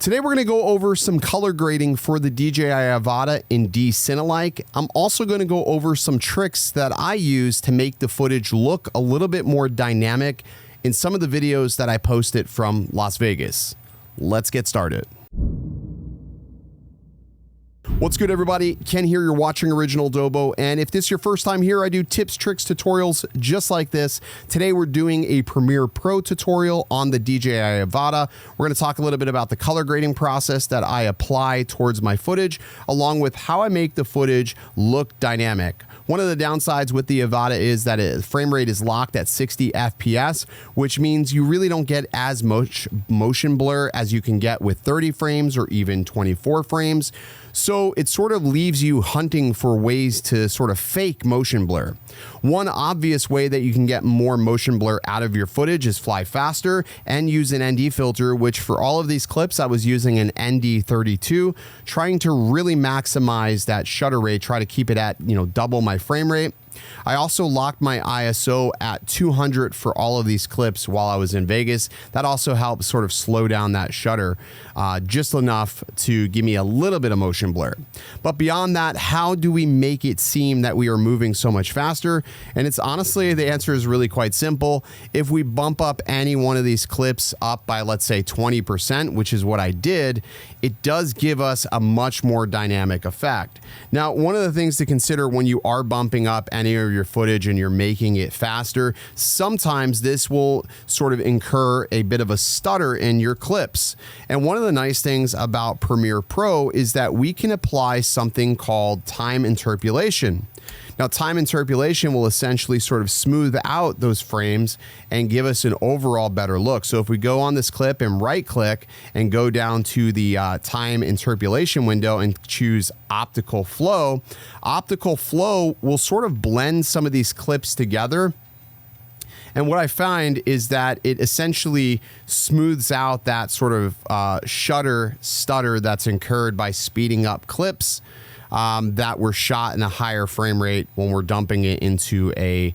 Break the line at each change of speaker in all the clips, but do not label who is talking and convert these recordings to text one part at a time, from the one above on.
Today we're going to go over some color grading for the DJI Avata in D-Cinelike. I'm also going to go over some tricks that I use to make the footage look a little bit more dynamic in some of the videos that I posted from Las Vegas. Let's get started. What's good, everybody? Ken here, you're watching Original Dobo, and if this is your first time here, I do tips, tricks, tutorials just like this. Today we're doing a Premiere Pro tutorial on the DJI Avata. We're going to talk a little bit about the color grading process that I apply towards my footage, along with how I make the footage look dynamic. One of the downsides with the Avata is that frame rate is locked at 60 FPS, which means you really don't get as much motion blur as you can get with 30 frames or even 24 frames. So it sort of leaves you hunting for ways to sort of fake motion blur. One obvious way that you can get more motion blur out of your footage is fly faster and use an ND filter, which for all of these clips, I was using an ND32, trying to really maximize that shutter rate, try to keep it at, double my frame rate. I also locked my ISO at 200 for all of these clips while I was in Vegas. That also helped sort of slow down that shutter just enough to give me a little bit of motion blur. But beyond that, how do we make it seem that we are moving so much faster? And it's honestly, the answer is really quite simple. If we bump up any one of these clips up by, let's say, 20%, which is what I did, it does give us a much more dynamic effect. Now, one of the things to consider when you are bumping up any of your footage and you're making it faster, sometimes this will sort of incur a bit of a stutter in your clips. And one of the nice things about Premiere Pro is that we can apply something called time interpolation. Now, time interpolation will essentially sort of smooth out those frames and give us an overall better look. So if we go on this clip and right click and go down to the time interpolation window and choose optical flow will sort of blend some of these clips together. And what I find is that it essentially smooths out that sort of shutter stutter that's incurred by speeding up clips that were shot in a higher frame rate when we're dumping it into a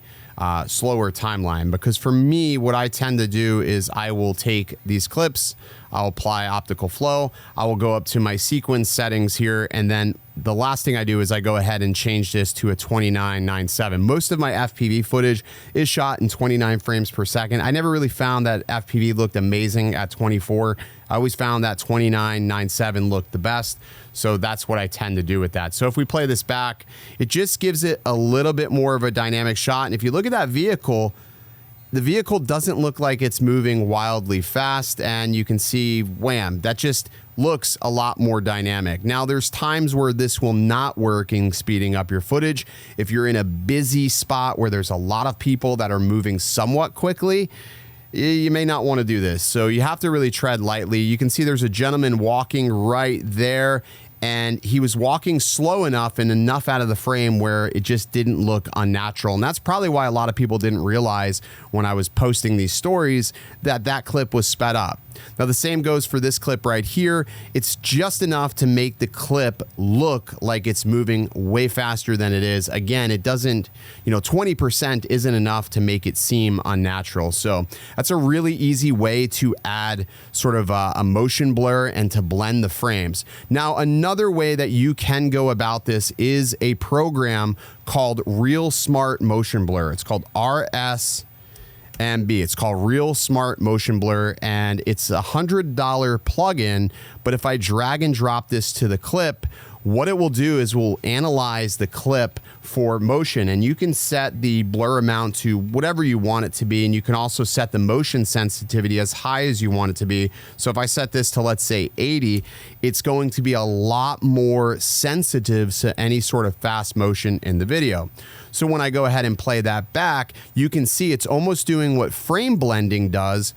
slower timeline. Because for me, what I tend to do is I will take these clips, I'll apply optical flow, I will go up to my sequence settings here, and then the last thing I do is I go ahead and change this to a 29:9:7. Most of my FPV footage is shot in 29 frames per second. I never really found that FPV looked amazing at 24. I always found that 29:9:7 looked the best. So that's what I tend to do with that. So if we play this back, it just gives it a little bit more of a dynamic shot. And if you look at that vehicle, the vehicle doesn't look like it's moving wildly fast, and you can see, wham, that just looks a lot more dynamic. Now, there's times where this will not work in speeding up your footage. If you're in a busy spot where there's a lot of people that are moving somewhat quickly, you may not want to do this. So you have to really tread lightly. You can see there's a gentleman walking right there, and he was walking slow enough and enough out of the frame where it just didn't look unnatural. And that's probably why a lot of people didn't realize when I was posting these stories that that clip was sped up. Now, the same goes for this clip right here. It's just enough to make the clip look like it's moving way faster than it is. Again, it doesn't, 20% isn't enough to make it seem unnatural. So that's a really easy way to add sort of a motion blur and to blend the frames. Now, another way that you can go about this is a program called Real Smart Motion Blur. It's called RSMB. It's called Real Smart Motion Blur, and it's a $100 plugin. But if I drag and drop this to the clip, what it will do is we'll analyze the clip for motion, and you can set the blur amount to whatever you want it to be, and you can also set the motion sensitivity as high as you want it to be. So if I set this to, let's say, 80, it's going to be a lot more sensitive to any sort of fast motion in the video. So when I go ahead and play that back, you can see it's almost doing what frame blending does,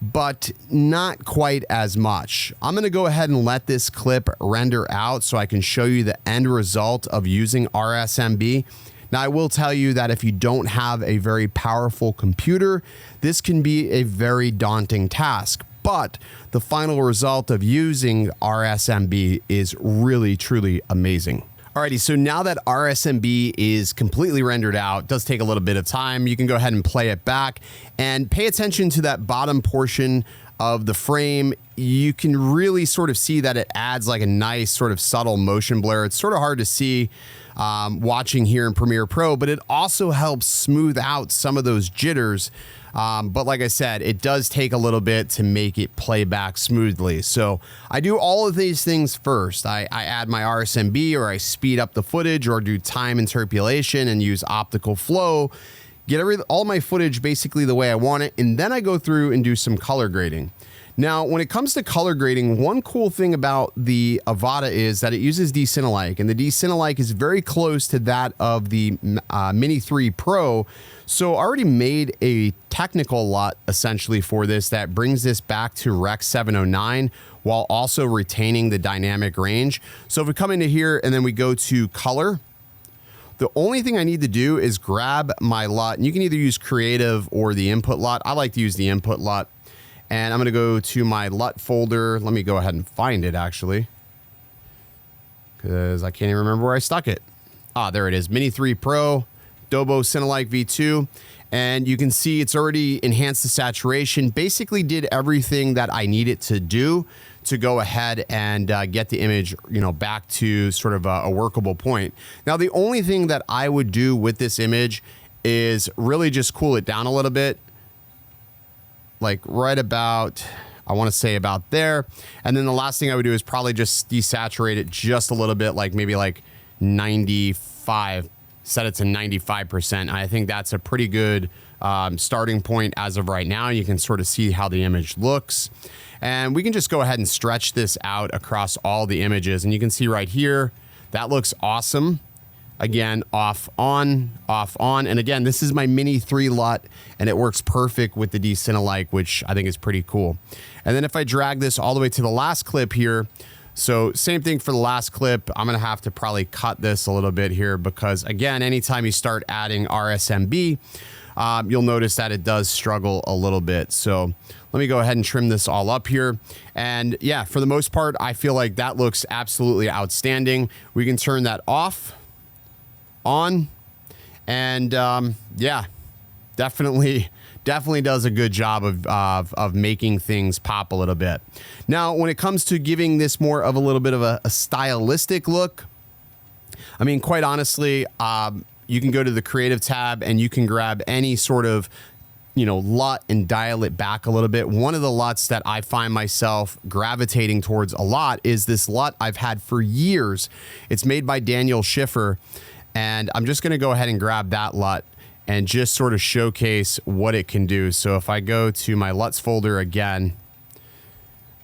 but not quite as much. I'm going to go ahead and let this clip render out so I can show you the end result of using RSMB. Now, I will tell you that if you don't have a very powerful computer, this can be a very daunting task. But the final result of using RSMB is really, truly amazing. Alrighty, so now that RSMB is completely rendered out, it does take a little bit of time. You can go ahead and play it back and pay attention to that bottom portion of the frame, you can really sort of see that it adds like a nice sort of subtle motion blur. It's sort of hard to see watching here in Premiere Pro, but it also helps smooth out some of those jitters. But like I said, it does take a little bit to make it play back smoothly. So I do all of these things first. I add my RSMB, or I speed up the footage, or do time interpolation and use optical flow. Get all my footage basically the way I want it, and then I go through and do some color grading. Now, when it comes to color grading, one cool thing about the Avada is that it uses D-Cinelike, and the D-Cinelike is very close to that of the Mini 3 Pro. So I already made a technical LUT essentially for this that brings this back to Rec. 709 while also retaining the dynamic range. So if we come into here and then we go to color, the only thing I need to do is grab my LUT, and you can either use Creative or the input LUT. I like to use the input LUT. And I'm going to go to my LUT folder. Let me go ahead and find it, actually, because I can't even remember where I stuck it. Ah, there it is. Mini 3 Pro, Dobo Cinelike V2. And you can see it's already enhanced the saturation. Basically did everything that I need it to do to go ahead and get the image, back to sort of a workable point. Now, the only thing that I would do with this image is really just cool it down a little bit. Like right about, I want to say about there. And then the last thing I would do is probably just desaturate it just a little bit, like maybe like 95, set it to 95%. I think that's a pretty good starting point as of right now. You can sort of see how the image looks. And we can just go ahead and stretch this out across all the images. And you can see right here, that looks awesome. Again, off, on, off, on. And again, this is my Mini 3 LUT, and it works perfect with the D-Cinelike, which I think is pretty cool. And then if I drag this all the way to the last clip here, so same thing for the last clip, I'm going to have to probably cut this a little bit here because, again, anytime you start adding RSMB, you'll notice that it does struggle a little bit. So let me go ahead and trim this all up here. And yeah, for the most part, I feel like that looks absolutely outstanding. We can turn that off, on, and yeah, definitely does a good job of making things pop a little bit. Now, when it comes to giving this more of a little bit of a stylistic look, I mean, quite honestly, you can go to the Creative tab and you can grab any sort of LUT and dial it back a little bit. One of the LUTs that I find myself gravitating towards a lot is this LUT I've had for years. It's made by Daniel Schiffer. And I'm just going to go ahead and grab that LUT and just sort of showcase what it can do. So if I go to my LUTs folder again,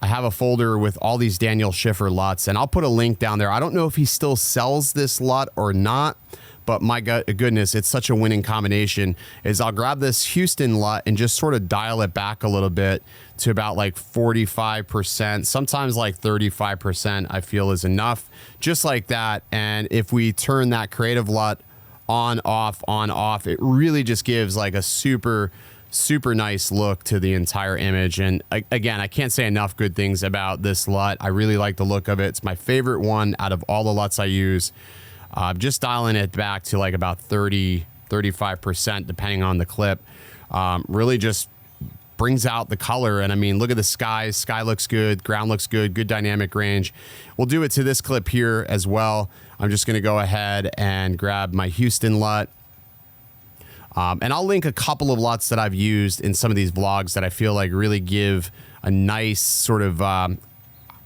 I have a folder with all these Daniel Schiffer LUTs, and I'll put a link down there. I don't know if he still sells this LUT or not, but my goodness, it's such a winning combination. Is I'll grab this Houston LUT and just sort of dial it back a little bit to about like 45%, sometimes like 35%, I feel is enough, just like that. And if we turn that Creative LUT on, off, it really just gives like a super nice look to the entire image. And again, I can't say enough good things about this LUT. I really like the look of it. It's my favorite one out of all the LUTs I use. Just dialing it back to like about 35%, depending on the clip, really just brings out the color. And I mean, look at the sky. Sky looks good. Ground looks good. Good dynamic range. We'll do it to this clip here as well. I'm just going to go ahead and grab my Houston LUT. And I'll link a couple of LUTs that I've used in some of these vlogs that I feel like really give a nice sort of, I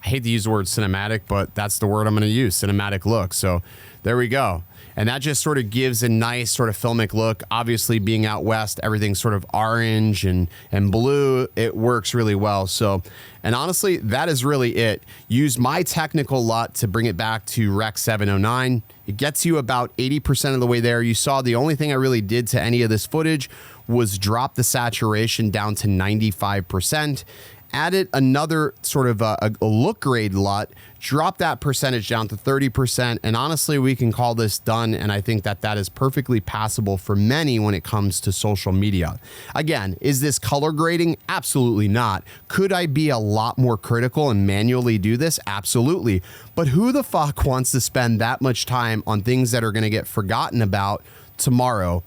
hate to use the word cinematic, but that's the word I'm going to use, cinematic look. So there we go. And that just sort of gives a nice sort of filmic look. Obviously, being out west, everything's sort of orange and blue. It works really well. So, and honestly, that is really it. Use my technical LUT to bring it back to Rec. 709. It gets you about 80% of the way there. You saw the only thing I really did to any of this footage was drop the saturation down to 95%. Added another sort of a look grade LUT, drop that percentage down to 30%, and honestly, we can call this done, and I think that that is perfectly passable for many when it comes to social media. Again, is this color grading? Absolutely not. Could I be a lot more critical and manually do this? Absolutely. But who the fuck wants to spend that much time on things that are going to get forgotten about tomorrow?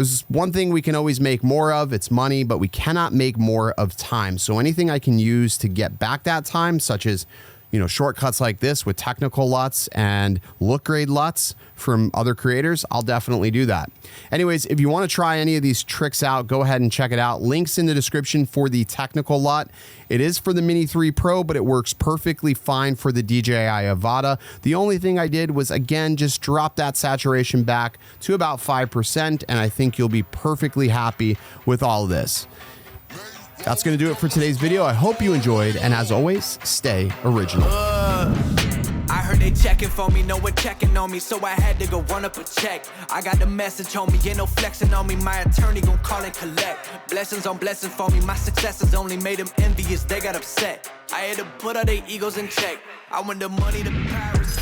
There's one thing we can always make more of, it's money, but we cannot make more of time. So anything I can use to get back that time, such as, you know, shortcuts like this with technical LUTs and look grade LUTs from other creators, I'll definitely do that. Anyways, if you want to try any of these tricks out, go ahead and check it out. Links in the description for the technical LUT. It is for the Mini 3 Pro, but it works perfectly fine for the DJI Avata. The only thing I did was, again, just drop that saturation back to about 5%, and I think you'll be perfectly happy with all of this. That's going to do it for today's video. I hope you enjoyed, and as always, stay original.
I heard they checking for me, no one checking on me, so I had to go run up a check. I got the message on me, ain't no flexing on me, my attorney gon' call and collect. Blessings on blessings for me, my successes only made them envious, they got upset. I had to put all their egos in check. I want the money to Paris.